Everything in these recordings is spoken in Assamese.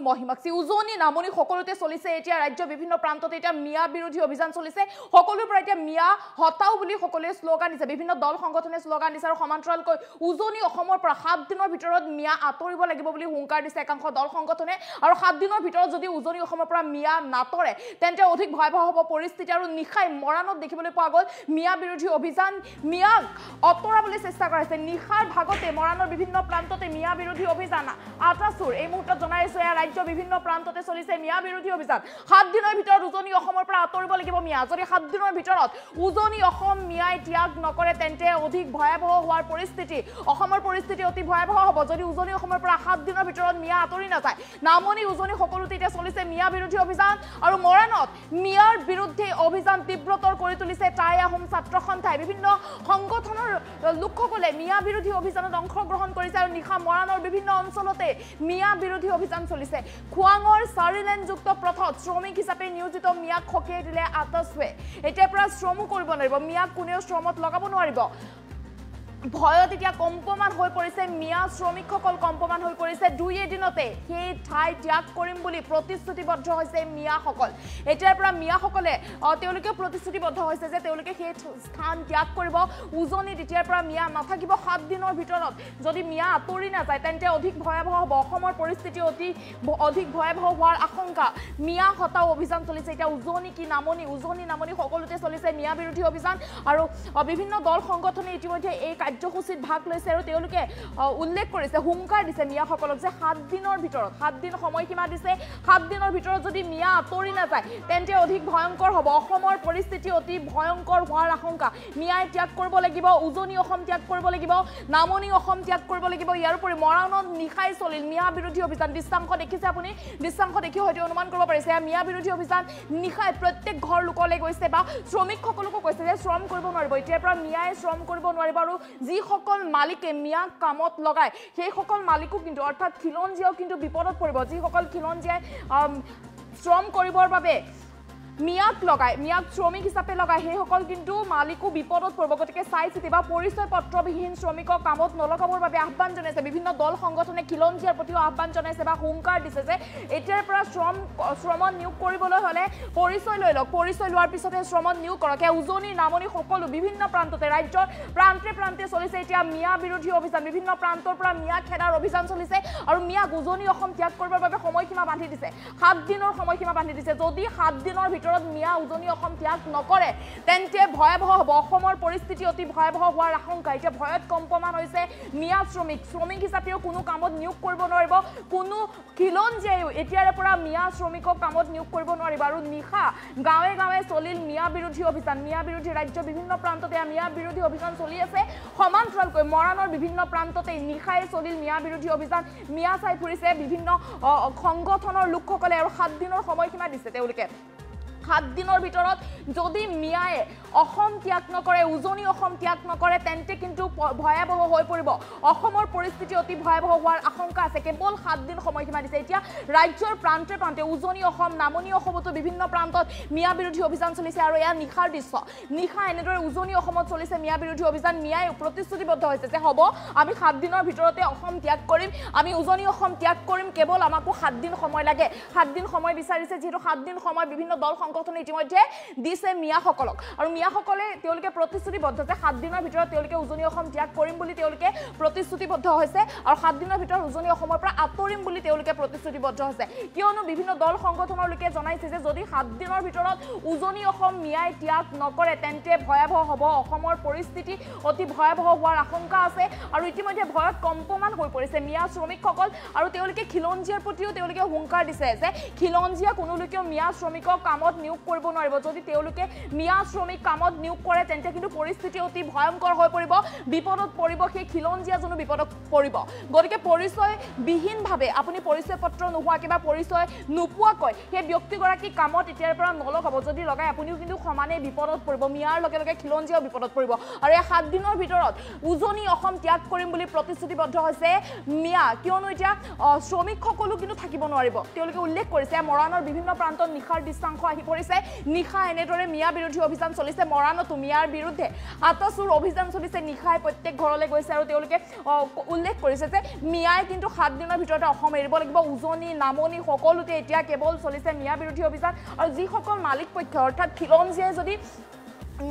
মহিমাক্ষী উজনি নামনি সকলোতে চলিছে এতিয়া ৰাজ্যৰ বিভিন্ন প্ৰান্ততে এতিয়া মিয়া বিৰোধী অভিযান চলিছে সকলোৰ পৰা এতিয়া মিয়া হটাও বুলি সকলোৱে স্লোগান দিছে বিভিন্ন দল সংগঠনে স্লোগান দিছে আৰু সমান্তৰালকৈ উজনি অসমৰ পৰা 7 দিনৰ ভিতৰত মিয়া আতৰিব লাগিব বুলি হুংকাৰ দিছে একাংশ দল সংগঠনে আৰু 7 দিনৰ ভিতৰত যদি উজনি অসমৰ পৰা মিয়া নাতৰে তেন্তে অধিক ভয়াবহ হ'ব পৰিস্থিতি আৰু নিখাই মৰাণত দেখিবলৈ পোৱা গ'ল মিয়া বিৰোধী অভিযান মিয়াক অতৰাবলৈ চেষ্টা কৰিছে নিখাৰ ভাগতে মৰাণৰ বিভিন্ন প্ৰান্ততে মিয়া বিৰোধী অভিযান আটাচুৰ এই মুহূৰ্তত জনাইছে ৰাজ্যৰ বিভিন্ন প্ৰান্ততে চলিছে মিয়া বিৰোধী অভিযান 7 দিনৰ ভিতৰত উজনি অসমৰ পৰা আতৰিব লাগিব মিয়া যদি 7 দিনৰ ভিতৰত উজনি অসম মিয়াই ত্যাগ নকৰে তেন্তে অধিক ভয়াবহ হোৱাৰ পৰিস্থিতি অসমৰ পৰিস্থিতি অতি ভয়াবহ হ'ব যদি উজনি অসমৰ পৰা 7 দিনৰ ভিতৰত মিয়া আতৰি নাযায় নামনি উজনি সকলোতে এতিয়া চলিছে মিয়া বিৰোধী অভিযান আৰু মৰাণত মিয়াৰ বিৰুদ্ধে অভিযান তীব্ৰতৰ কৰি তুলিছে টাই আহোম ছাত্ৰ সন্থাই বিভিন্ন সংগঠনৰ লোকসকলে মিয়া বিৰোধী অভিযানত অংশগ্ৰহণ কৰিছে আৰু নিশা মৰাণৰ বিভিন্ন অঞ্চলতে মিয়া বিৰোধী অভিযান চলিছে খুৱাঙৰ 4 লেনযুক্ত পথত শ্ৰমিক হিচাপে নিয়োজিত মিয়াক খকিয়াই দিলে আটাচুৱে এতিয়াৰ পৰা শ্ৰমো কৰিব নোৱাৰিব মিয়াক কোনেও শ্ৰমত লগাব নোৱাৰিব ভয়ত এতিয়া কম্পমান হৈ পৰিছে মিয়া শ্ৰমিকসকল কম্পমান হৈ পৰিছে দুই এদিনতে সেই ঠাই ত্যাগ কৰিম বুলি প্ৰতিশ্ৰুতিবদ্ধ হৈছে মিয়াসকল এতিয়াৰ পৰা মিয়াসকলে তেওঁলোকে প্ৰতিশ্ৰুতিবদ্ধ হৈছে যে তেওঁলোকে সেই স্থান ত্যাগ কৰিব উজনিত এতিয়াৰ পৰা মিয়া নাথাকিব 7 দিনৰ ভিতৰত যদি মিয়া আতৰি নাযায় তেন্তে অধিক ভয়াবহ হ'ব অসমৰ পৰিস্থিতি অধিক ভয়াবহ হোৱাৰ আশংকা মিয়া হটাও অভিযান চলিছে এতিয়া উজনি নামনি সকলোতে চলিছে মিয়া বিৰোধী অভিযান আৰু বিভিন্ন দল সংগঠনে ইতিমধ্যে এই কাৰ্যসূচীত ভাগ লৈছে আৰু তেওঁলোকে উল্লেখ কৰিছে হুংকাৰ দিছে মিয়াসকলক যে 7 দিনৰ ভিতৰত 7 দিন সময়সীমা দিছে 7 দিনৰ ভিতৰত যদি মিয়া আতৰি নাযায় তেন্তে অধিক ভয়ংকৰ হ'ব অসমৰ পৰিস্থিতি অতি ভয়ংকৰ হোৱাৰ আশংকা মিয়াই ত্যাগ কৰিব লাগিব উজনি অসম ত্যাগ কৰিব লাগিব নামনি অসম ত্যাগ কৰিব লাগিব ইয়াৰ উপৰি মৰাণত নিখাই চলিল মিয়া বিৰোধী অভিযান দৃশ্যাংশ দেখিছে আপুনি দৃশ্যাংশ দেখি হয়তো অনুমান কৰিব পাৰিছে মিয়া বিৰোধী অভিযান নিখাই প্ৰত্যেক ঘৰ লোকলৈ গৈছে বা শ্ৰমিকসকলকো কৈছে যে শ্ৰম কৰিব নোৱাৰিব এতিয়াৰ পৰা মিয়াই শ্ৰম কৰিব নোৱাৰিব আৰু যিসকল মালিকে মিয়াক কামত লগায় সেইসকল মালিকো কিন্তু অৰ্থাৎ খিলঞ্জীয়াও কিন্তু বিপদত পৰিব যিসকল খিলঞ্জীয়াই শ্ৰম কৰিবৰ বাবে মিয়াক শ্ৰমিক হিচাপে লগায় সেইসকল কিন্তু মালিকো বিপদত পৰিব গতিকে চাই চিতি বা পৰিচয় পত্ৰবিহীন শ্ৰমিকক কামত নলগাবৰ বাবে আহ্বান জনাইছে বিভিন্ন দল সংগঠনে খিলঞ্জীয়াৰ প্ৰতিও আহ্বান জনাইছে বা হুংকাৰ দিছে যে এতিয়াৰ পৰা শ্ৰমত নিয়োগ কৰিবলৈ হ'লে পৰিচয় লৈ লওক পৰিচয় লোৱাৰ পিছতহে শ্ৰমত নিয়োগ কৰক উজনি নামনি সকলো বিভিন্ন প্ৰান্ততে ৰাজ্যৰ প্ৰান্তে চলিছে এতিয়া মিয়া বিৰোধী অভিযান বিভিন্ন প্ৰান্তৰ পৰা মিয়া খেদাৰ অভিযান চলিছে আৰু মিয়াক উজনি অসম ত্যাগ কৰিবৰ বাবে সময়সীমা বান্ধি দিছে 7 দিনৰ সময়সীমা বান্ধি দিছে যদি 7 দিনৰ মিয়া উজনি অসম ত্যাগ নকৰে তেন্তে ভয়াবহ হ'ব অসমৰ পৰিস্থিতি অতি ভয়াবহ হোৱাৰ আশংকা এতিয়া ভয়ত কম্পমান হৈছে মিয়া শ্ৰমিক হিচাপেও কোনো কামত নিয়োগ কৰিব নোৱাৰিব কোনো খিলঞ্জীয়াও এতিয়াৰ পৰা মিয়া শ্ৰমিকক কামত নিয়োগ কৰিব নোৱাৰিব আৰু নিশা গাঁৱে গাঁৱে চলিল মিয়া বিৰোধী অভিযান মিয়া বিৰোধী ৰাজ্যৰ বিভিন্ন প্ৰান্ততে মিয়া বিৰোধী অভিযান চলি আছে সমান্তৰালকৈ মৰাণৰ বিভিন্ন প্ৰান্ততে নিশাই চলিল মিয়া বিৰোধী অভিযান মিয়া চাই ফুৰিছে বিভিন্ন সংগঠনৰ লোকসকলে আৰু 7 দিনৰ সময়সীমা দিছে তেওঁলোকে 7 দিনৰ ভিতৰত যদি মিয়ায়ে অসম ত্যাগ নকৰে উজনি অসম ত্যাগ নকৰে তেন্তে কিন্তু ভয়াবহ হৈ পৰিব অসমৰ পৰিস্থিতি অতি ভয়াবহ হোৱাৰ আশংকা আছে কেৱল 7 দিন সময়সীমা দিছে এতিয়া ৰাজ্যৰ প্ৰান্তে উজনি অসম নামনি অসমতো বিভিন্ন প্ৰান্তত মিয়া বিৰোধী অভিযান চলিছে আৰু এয়া নিশাৰ দৃশ্য নিশা এনেদৰে উজনি অসমত চলিছে মিয়া বিৰোধী অভিযান মিয়াই প্ৰতিশ্ৰুতিবদ্ধ হৈছে যে হ'ব আমি 7 দিনৰ ভিতৰতে অসম ত্যাগ কৰিম আমি উজনি অসম ত্যাগ কৰিম কেৱল আমাকো 7 দিন সময় লাগে 7 দিন সময় বিচাৰিছে যেহেতু 7 দিন সময় বিভিন্ন দল সংগঠনে ইতিমধ্যে দিছে মিয়াসকলক আৰু মিয়াসকলে তেওঁলোকে প্ৰতিশ্ৰুতিবদ্ধ যে 7 দিনৰ ভিতৰত তেওঁলোকে উজনি অসম ত্যাগ কৰিম বুলি তেওঁলোকে প্ৰতিশ্ৰুতিবদ্ধ হৈছে আৰু 7 দিনৰ ভিতৰত উজনি অসমৰ পৰা আতৰিম বুলি তেওঁলোকে প্ৰতিশ্ৰুতিবদ্ধ হৈছে কিয়নো বিভিন্ন দল সংগঠনৰ লোকে জনাইছে যে যদি 7 দিনৰ ভিতৰত উজনি অসম মিয়াই ত্যাগ নকৰে তেন্তে ভয়াবহ হ'ব অসমৰ পৰিস্থিতি অতি ভয়াবহ হোৱাৰ আশংকা আছে আৰু ইতিমধ্যে ভয়ত কম্পমান হৈ পৰিছে মিয়া শ্ৰমিকসকল আৰু তেওঁলোকে খিলঞ্জীয়াৰ প্ৰতিও তেওঁলোকে হুংকাৰ দিছে যে খিলঞ্জীয়া কোনো লোকেও মিয়া শ্ৰমিকক কামত নিয়োগ কৰিব নোৱাৰিব যদি তেওঁলোকে মিয়া শ্ৰমিক কামত নিয়োগ কৰে তেন্তে কিন্তু পৰিস্থিতি অতি ভয়ংকৰ হৈ পৰিব বিপদত পৰিব সেই খিলঞ্জীয়া জনো বিপদত পৰিব গতিকে পৰিচয় বিহীনভাৱে আপুনি পৰিচয় পত্ৰ নোহোৱা কিবা পৰিচয় নোপোৱাকৈ সেই ব্যক্তিগৰাকী কামত এতিয়াৰ পৰা নলগাব যদি লগাই আপুনিও কিন্তু সমানে বিপদত পৰিব মিয়াৰ লগে লগে খিলঞ্জীয়াও বিপদত পৰিব আৰু এই 7 দিনৰ ভিতৰত উজনি অসম ত্যাগ কৰিম বুলি প্ৰতিশ্ৰুতিবদ্ধ হৈছে মিয়া কিয়নো এতিয়া শ্ৰমিকসকলো কিন্তু থাকিব নোৱাৰিব তেওঁলোকে উল্লেখ কৰিছে মৰাণৰ বিভিন্ন প্ৰান্তত নিশাৰ দৃশ্যাংশ আহি পৰিছে নিশা এনেদৰে মিয়া বিৰোধী অভিযান চলিছে মৰাণতো মিয়াৰ বিৰুদ্ধে আতচুৰ অভিযান চলিছে নিশাই প্ৰত্যেক ঘৰলৈ গৈছে আৰু তেওঁলোকে উল্লেখ কৰিছে যে মিয়াই কিন্তু 7 দিনৰ ভিতৰতে অসম এৰিব লাগিব উজনি নামনি সকলোতে এতিয়া কেৱল চলিছে মিয়া বিৰোধী অভিযান আৰু যিসকল মালিক পক্ষ অৰ্থাৎ খিলঞ্জীয়ে যদি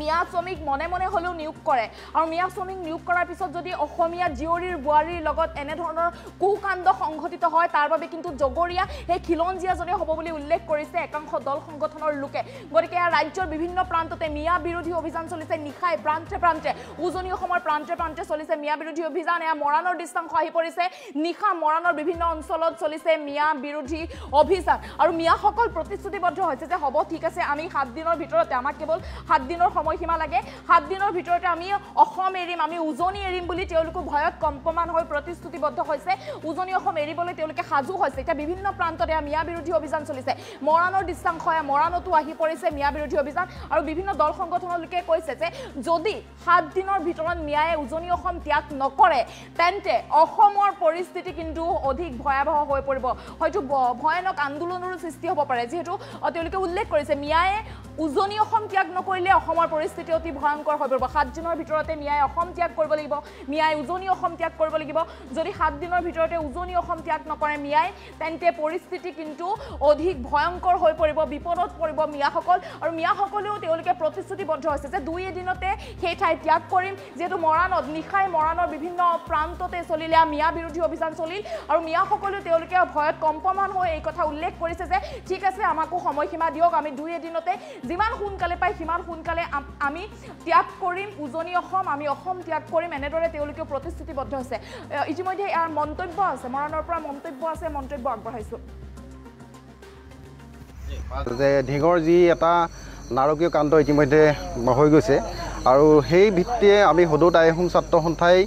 মিয়া শ্ৰমিক মনে মনে হলেও নিয়োগ কৰে আৰু মিয়া শ্ৰমিক নিয়োগ কৰাৰ পিছত যদি অসমীয়া জীয়ৰীৰ বোৱাৰীৰ লগত এনে ধৰণৰ কুকাণ্ড সংঘটিত হয় তাৰ বাবে কিন্তু জগৰীয়া সেই খিলঞ্জীয়াজনে হ'ব বুলি উল্লেখ কৰিছে একাংশ দল সংগঠনৰ লোকে গতিকে ৰাজ্যৰ বিভিন্ন প্ৰান্ততে মিয়া বিৰোধী অভিযান চলিছে নিশাই প্ৰান্তে প্ৰান্তে উজনি অসমৰ প্ৰান্তে প্ৰান্তে চলিছে মিয়া বিৰোধী অভিযান এয়া মৰাণৰ দৃশ্যাংশ আহি পৰিছে নিশা মৰাণৰ বিভিন্ন অঞ্চলত চলিছে মিয়া বিৰোধী অভিযান আৰু মিয়াসকল প্ৰতিশ্ৰুতিবদ্ধ হৈছে যে হ'ব ঠিক আছে আমি 7 দিনৰ ভিতৰতে আমাক কেৱল 7 দিনৰ সময়সীমা লাগে 7 দিনৰ ভিতৰতে আমি অসম এৰিম আমি উজনি এৰিম বুলি তেওঁলোক ভয়ত কম্পমান হৈ প্ৰতিশ্ৰুতিবদ্ধ হৈছে উজনি অসম এৰিবলৈ তেওঁলোকে সাজু হৈছে এতিয়া বিভিন্ন প্ৰান্ততে মিয়া বিৰোধী অভিযান চলিছে মৰাণৰ দৃশ্যাংশ মৰাণতো আহি পৰিছে মিয়া বিৰোধী অভিযান আৰু বিভিন্ন দল সংগঠনৰ লোকে কৈছে যে যদি 7 দিনৰ ভিতৰত মিয়ায়ে উজনি অসম ত্যাগ নকৰে তেন্তে অসমৰ পৰিস্থিতি কিন্তু অধিক ভয়াৱহ হৈ পৰিব হয়তো ভয়ানক আন্দোলনৰো সৃষ্টি হ'ব পাৰে যেহেতু তেওঁলোকে উল্লেখ কৰিছে মিয়ায়ে উজনি অসম ত্যাগ নকৰিলে অসমৰ পৰিস্থিতি অতি ভয়ংকৰ হৈ পৰিব 7 দিনৰ ভিতৰতে মিয়াই অসম ত্যাগ কৰিব লাগিব মিয়াই উজনি অসম ত্যাগ কৰিব লাগিব যদি 7 দিনৰ ভিতৰতে উজনি অসম ত্যাগ নকৰে মিয়াই তেন্তে পৰিস্থিতি কিন্তু অধিক ভয়ংকৰ হৈ পৰিব বিপদত পৰিব মিয়াসকল আৰু মিয়াসকলেও তেওঁলোকে প্ৰতিশ্ৰুতিবদ্ধ হৈছে যে 2 এদিনতে সেই ঠাই ত্যাগ কৰিম যেহেতু মৰাণত নিশাই মৰাণৰ বিভিন্ন প্ৰান্ততে চলিলে মিয়া বিৰোধী অভিযান চলিল আৰু মিয়াসকলেও তেওঁলোকে ভয়ত কম্পমান হৈ এই কথা উল্লেখ কৰিছে যে ঠিক আছে আমাকো সময়সীমা দিয়ক আমি 2 এদিনতে যিমান সোনকালে পাই সিমান সোনকালে আমি ত্যাগ কৰিম উজনি অসম আমি অসম ত্যাগ কৰিম এনেদৰে তেওঁলোকে প্ৰতিশ্ৰুতিবদ্ধ হৈছে ইতিমধ্যে ইয়াৰ মন্তব্য আছে মৰাণৰ পৰা মন্তব্য আছে মন্তব্য আগবঢ়াইছো যে ঢিঙৰ যি এটা নাৰকীয় কাণ্ড ইতিমধ্যে হৈ গৈছে আৰু সেই ভিত্তিয়ে আমি সদৌ আহোম ছাত্ৰ সন্থাই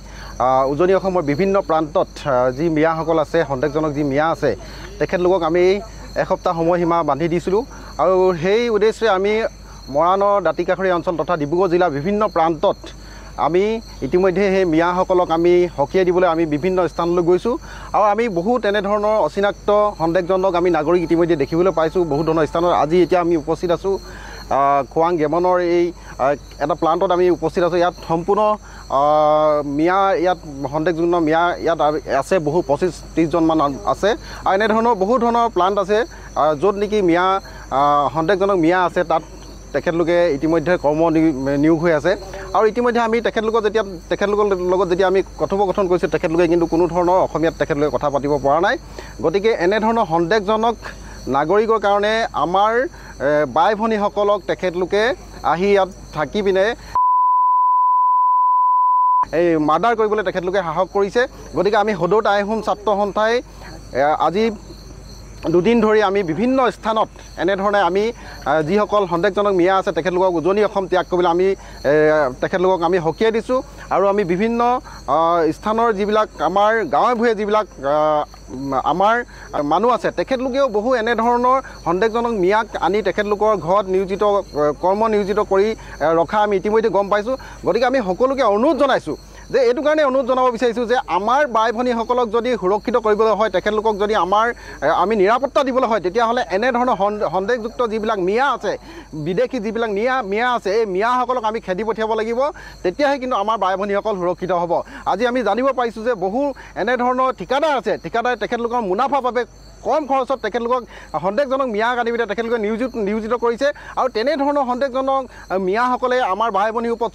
উজনি অসমৰ বিভিন্ন প্ৰান্তত যি মিয়াসকল আছে সন্দেহজনক যি মিয়া আছে তেখেতলোকক আমি এসপ্তাহ সময়সীমা বান্ধি দিছিলোঁ আৰু সেই উদ্দেশ্যে আমি মৰাণৰ দাঁতিকাষৰীয়া অঞ্চল তথা ডিব্ৰুগড় জিলাৰ বিভিন্ন প্ৰান্তত আমি ইতিমধ্যে সেই মিয়াসকলক আমি হকিয়াই দিবলৈ আমি বিভিন্ন স্থানলৈ গৈছোঁ আৰু আমি বহু তেনেধৰণৰ অচিনাক্ত সন্দেহজনক আমি নাগৰিক ইতিমধ্যে দেখিবলৈ পাইছোঁ বহু ধৰণৰ স্থানত আজি এতিয়া আমি উপস্থিত আছোঁ খোৱাং গেমনৰ এই এটা প্লাণ্টত আমি উপস্থিত আছোঁ ইয়াত সম্পূৰ্ণ মিয়া ইয়াত সন্দেহযুক্ত মিয়া ইয়াত আছে বহু 25-30জনমান আছে আৰু এনেধৰণৰ বহু ধৰণৰ প্লাণ্ট আছে য'ত নেকি মিয়া সন্দেহজনক মিয়া আছে তাত তেখেতলোকে ইতিমধ্যে কৰ্ম নিয়োগ হৈ আছে আৰু ইতিমধ্যে আমি তেখেতলোকৰ লগত যেতিয়া আমি কথোপকথন কৰিছোঁ তেখেতলোকে কিন্তু কোনো ধৰণৰ অসমীয়াত তেখেতলোকে কথা পাতিব পৰা নাই গতিকে এনেধৰণৰ সন্দেহজনক নাগৰিকৰ কাৰণে আমাৰ বাই ভনীসকলক তেখেতলোকে আহি ইয়াত থাকি পিনে এই মাৰ্ডাৰ কৰিবলৈ তেখেতলোকে সাহস কৰিছে গতিকে আমি সদৌ আহোম ছাত্ৰ সন্থাই আজি 2 দিন ধৰি আমি বিভিন্ন স্থানত এনেধৰণে আমি যিসকল সন্দেহজনক মিয়া আছে তেখেতলোকক উজনি অসম ত্যাগ কৰিবলৈ আমি তেখেতলোকক আমি হকিয়াই দিছোঁ আৰু আমি বিভিন্ন স্থানৰ যিবিলাক আমাৰ গাঁৱে ভূঞে যিবিলাক আমাৰ মানুহ আছে তেখেতলোকেও বহু এনেধৰণৰ সন্দেহজনক মিয়াক আনি তেখেতলোকৰ ঘৰত কৰ্ম নিয়োজিত কৰি ৰখা আমি ইতিমধ্যে গম পাইছোঁ গতিকে আমি সকলোকে অনুৰোধ জনাইছোঁ যে এইটো কাৰণে অনুৰোধ জনাব বিচাৰিছোঁ যে আমাৰ বাই ভনীসকলক যদি সুৰক্ষিত কৰিবলৈ হয় তেখেতলোকক যদি আমি নিৰাপত্তা দিবলৈ হয় তেতিয়াহ'লে এনেধৰণৰ সন্দেহযুক্ত যিবিলাক মিয়া আছে বিদেশী যিবিলাক মিয়া আছে এই মিয়াসকলক আমি খেদি পঠিয়াব লাগিব তেতিয়াহে কিন্তু আমাৰ বাই ভনীসকল সুৰক্ষিত হ'ব আজি আমি জানিব পাৰিছোঁ যে বহু এনেধৰণৰ ঠিকাদাৰ আছে ঠিকাদাৰে তেখেতলোকৰ মুনাফাৰ বাবে কম খৰচত তেখেতলোকক সন্দেহজনক মিয়াক আনি পিনে তেখেতলোকে নিয়োজিত কৰিছে আৰু তেনেধৰণৰ সন্দেহজনক মিয়াসকলে আমাৰ ভাই ভনীৰ ওপৰত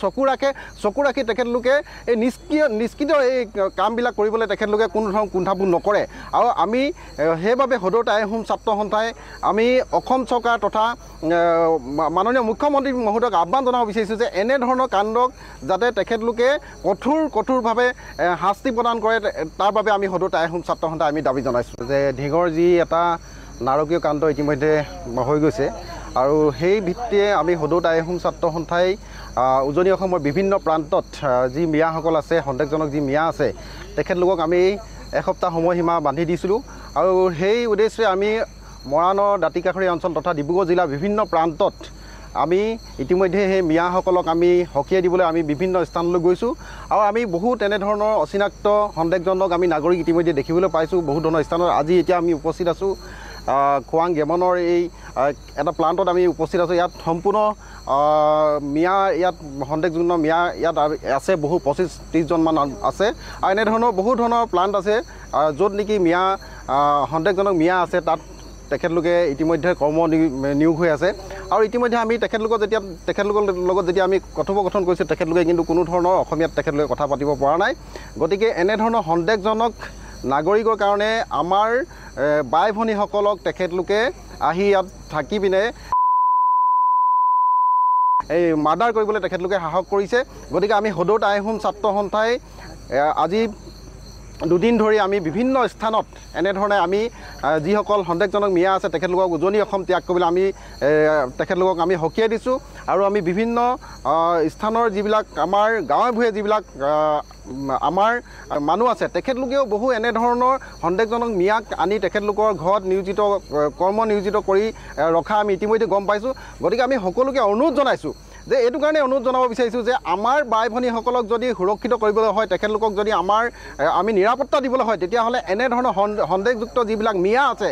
চকু ৰাখি তেখেতলোকে এই নিষ্ক্ৰিয় এই কামবিলাক কৰিবলৈ তেখেতলোকে কোনো ধৰণৰ কুণ্ঠাবোধ নকৰে আৰু আমি সেইবাবে সদৌ আহোম ছাত্ৰ সন্থাই আমি অসম চৰকাৰ তথা মাননীয় মুখ্যমন্ত্ৰী মহোদয়ক আহ্বান জনাব বিচাৰিছোঁ যে এনেধৰণৰ কাণ্ডক যাতে তেখেতলোকে কঠোৰভাৱে শাস্তি প্ৰদান কৰে তাৰ বাবে আমি সদৌ আহোম ছাত্ৰ সন্থাই আমি দাবী জনাইছোঁ যে ঢিঙৰ যি এটা নাৰকীয় কাণ্ড ইতিমধ্যে হৈ গৈছে আৰু সেই ভিত্তিয়ে আমি সদৌ আহোম ছাত্ৰ সন্থাই উজনি অসমৰ বিভিন্ন প্ৰান্তত যি মিয়াসকল আছে সন্দেহজনক যি মিয়া আছে তেখেতলোকক আমি এসপ্তাহ সময়সীমা বান্ধি দিছিলোঁ আৰু সেই উদ্দেশ্যে আমি মৰাণৰ দাঁতিকাষৰীয়া অঞ্চল তথা ডিব্ৰুগড় জিলাৰ বিভিন্ন প্ৰান্তত আমি ইতিমধ্যে সেই মিয়াসকলক আমি হকিয়াই দিবলৈ আমি বিভিন্ন স্থানলৈ গৈছোঁ আৰু আমি বহু তেনেধৰণৰ অচিনাক্ত সন্দেহজনক আমি নাগৰিক ইতিমধ্যে দেখিবলৈ পাইছোঁ বহু ধৰণৰ স্থানত আজি এতিয়া আমি উপস্থিত আছোঁ খোৱাং গেমনৰ এই এটা প্লাণ্টত আমি উপস্থিত আছোঁ। ইয়াত সম্পূৰ্ণ মিয়া ইয়াত সন্দেহযুক্ত মিয়া ইয়াত আছে, বহু 25-30জনমান আছে আৰু এনেধৰণৰ বহু ধৰণৰ প্লাণ্ট আছে য'ত নেকি মিয়া সন্দেহজনক মিয়া আছে। তাত তেখেতলোকে ইতিমধ্যে কৰ্ম নিয়োগ হৈ আছে আৰু ইতিমধ্যে আমি তেখেতলোকৰ লগত যেতিয়া আমি কথোপকথন কৰিছোঁ, তেখেতলোকে কিন্তু কোনো ধৰণৰ অসমীয়াত তেখেতলোকে কথা পাতিব পৰা নাই। গতিকে এনেধৰণৰ সন্দেহজনক নাগৰিকৰ কাৰণে আমাৰ বাই ভনীসকলক তেখেতলোকে আহি ইয়াত থাকি পিনে এই মাৰ্ডাৰ কৰিবলৈ তেখেতলোকে সাহস কৰিছে। গতিকে আমি সদৌ আইহোম ছাত্ৰ সন্থাই আজি দুদিন ধৰি আমি বিভিন্ন স্থানত এনেধৰণে আমি যিসকল সন্দেহজনক মিয়া আছে তেখেতলোকক উজনি অসম ত্যাগ কৰিবলৈ আমি তেখেতলোকক আমি সকীয়াই দিছোঁ আৰু আমি বিভিন্ন স্থানৰ যিবিলাক আমাৰ গাঁৱে ভূঞে যিবিলাক আমাৰ মানুহ আছে তেখেতলোকেও বহু এনেধৰণৰ সন্দেহজনক মিয়াক আনি তেখেতলোকৰ ঘৰত কৰ্ম নিয়োজিত কৰি ৰখা আমি ইতিমধ্যে গম পাইছোঁ। গতিকে আমি সকলোকে অনুৰোধ জনাইছোঁ যে এইটো কাৰণে অনুৰোধ জনাব বিচাৰিছোঁ যে আমাৰ বাই ভনীসকলক যদি সুৰক্ষিত কৰিবলৈ হয়, তেখেতলোকক যদি আমি নিৰাপত্তা দিবলৈ হয়, তেতিয়াহ'লে এনেধৰণৰ সন্দেহযুক্ত যিবিলাক মিয়া আছে,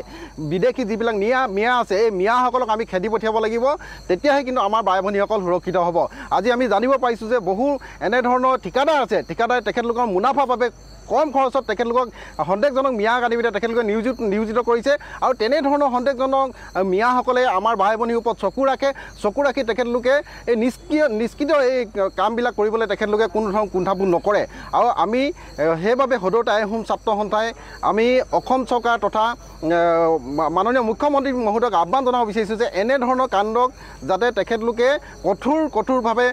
বিদেশী যিবিলাক মিয়া আছে, এই মিয়াসকলক আমি খেদি পঠিয়াব লাগিব। তেতিয়াহে কিন্তু আমাৰ বাই ভনীসকল সুৰক্ষিত হ'ব। আজি আমি জানিব পাৰিছোঁ যে বহু এনেধৰণৰ ঠিকাদাৰ আছে, ঠিকাদাৰে তেখেতলোকৰ মুনাফাৰ বাবে কম খৰচত তেখেতলোকক সন্দেহজনক মিয়াক আনি পিনে তেখেতলোকে নিয়োজিত কৰিছে আৰু তেনেধৰণৰ সন্দেহজনক মিয়াসকলে আমাৰ ভাই ভনীৰ ওপৰত চকু ৰাখি তেখেতলোকে এই নিষ্ক্ৰিয় এই কামবিলাক কৰিবলৈ তেখেতলোকে কোনো ধৰণৰ কুণ্ঠাবোধ নকৰে। আৰু আমি সেইবাবে সদৌ আইহোম ছাত্ৰ সন্থাই আমি অসম চৰকাৰ তথা মাননীয় মুখ্যমন্ত্ৰী মহোদয়ক আহ্বান জনাব বিচাৰিছোঁ যে এনেধৰণৰ কাণ্ডক যাতে তেখেতলোকে কঠোৰভাৱে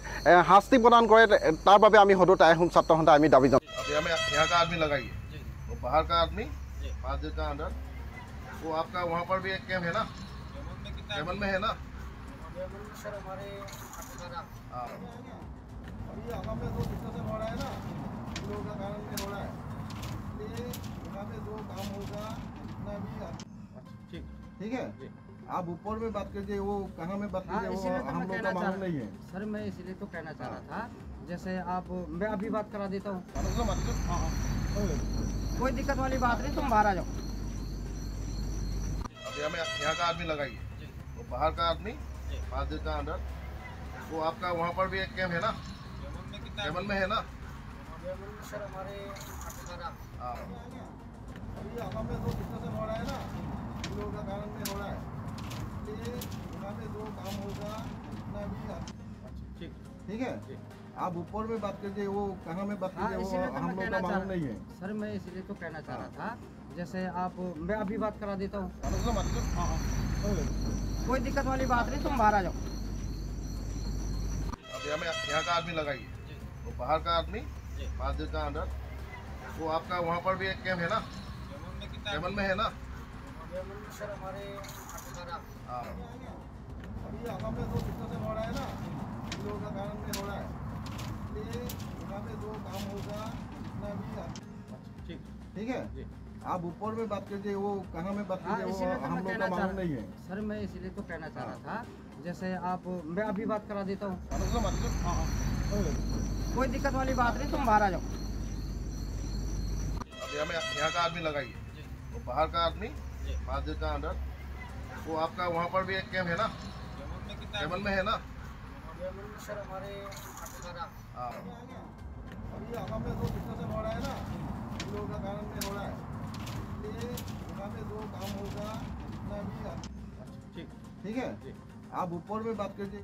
শাস্তি প্ৰদান কৰে, তাৰ বাবে আমি সদৌ আইহোম ছাত্ৰ সন্থাই আমি দাবী জনাওঁ। यहाँ का आदमी लगाइए, वो बाहर का आदमी 5 दिन का अंदर, वो आपका वहाँ पर भी एक कैंप है ना, केवल में है ना सर हमारे अभी यहाँ पे 2 डिस्कशन हो रहा है ना, लोगों का कारण में हो रहा है, इसलिए यहाँ पे 2 काम होगा इतना भी ठीक है। आप ऊपर में बात कीजिए, वो कहाँ में बात कीजिए, वो हम लोग का मालूम नहीं है सर। मैं इसलिए तो कहना चाह रहा था, जैसे आप मैं अभी बात करा देता हूँ, कोई दिक्कत वाली बात नहीं, तुम बाहर आ जाओ। अभी हमें यहाँ का आदमी लगाइए, वो बाहर का आदमी 5 दिन का अंदर, वो आपका वहाँ पर भी एक कैंप है ना, केवल में है ना सर हमारे अभी यहाँ पे 2 डिस्कशन हो रहा है ना, लोगों का कारण में हो रहा है, इसलिए यहाँ पे 2 काम होगा इतना भी ठीक है। आप ऊपर में बात कीजिए, वो कहाँ में बात कीजिए, वो हम लोग का मालूम नहीं है सर। मैं इसलिए तो कहना चाह रहा था, जैसे आप मैं अभी बात करा देता हूँ, कोई दिक्कत वाली बात नहीं, तुम बाहर आ जाओ। अभी हमें यहाँ का आदमी लगाइए, वो बाहर का आदमी 5 दिन का अंदर, वो आपका वहाँ पर भी एक कैंप है ना, केवल में है ना सर हमारे अभी यहाँ पे 2 डिस्कशन हो रहा है ना, लोगों का कारण में हो रहा है, इसलिए यहाँ पे 2 काम होगा इतना भी ठीक है। आप ऊपर में बात कीजिए, वो कहाँ में बात कीजिए, वो हम लोग का मालूम नहीं है सर। मैं इसलिए तो कहना चाह रहा था, जैसे आप मैं अभी बात करा देता हूँ, कोई दिक्कत वाली बात नहीं, तुम बाहर आ जाओ। अभी हमें यहाँ का आदमी लगाइए, वो बाहर का आदमी 5 दिन का अंदर, वो आपका वहाँ पर भी एक कैंप है ना, केवल में है ना सर हमारे अभी यहाँ पे 2 डिस्कशन हो रहा है ना, लोगों का कारण में हो रहा है, इसलिए यहाँ पे 2 काम होगा इतना भी ठीक है। आप ऊपर में बात कीजिए।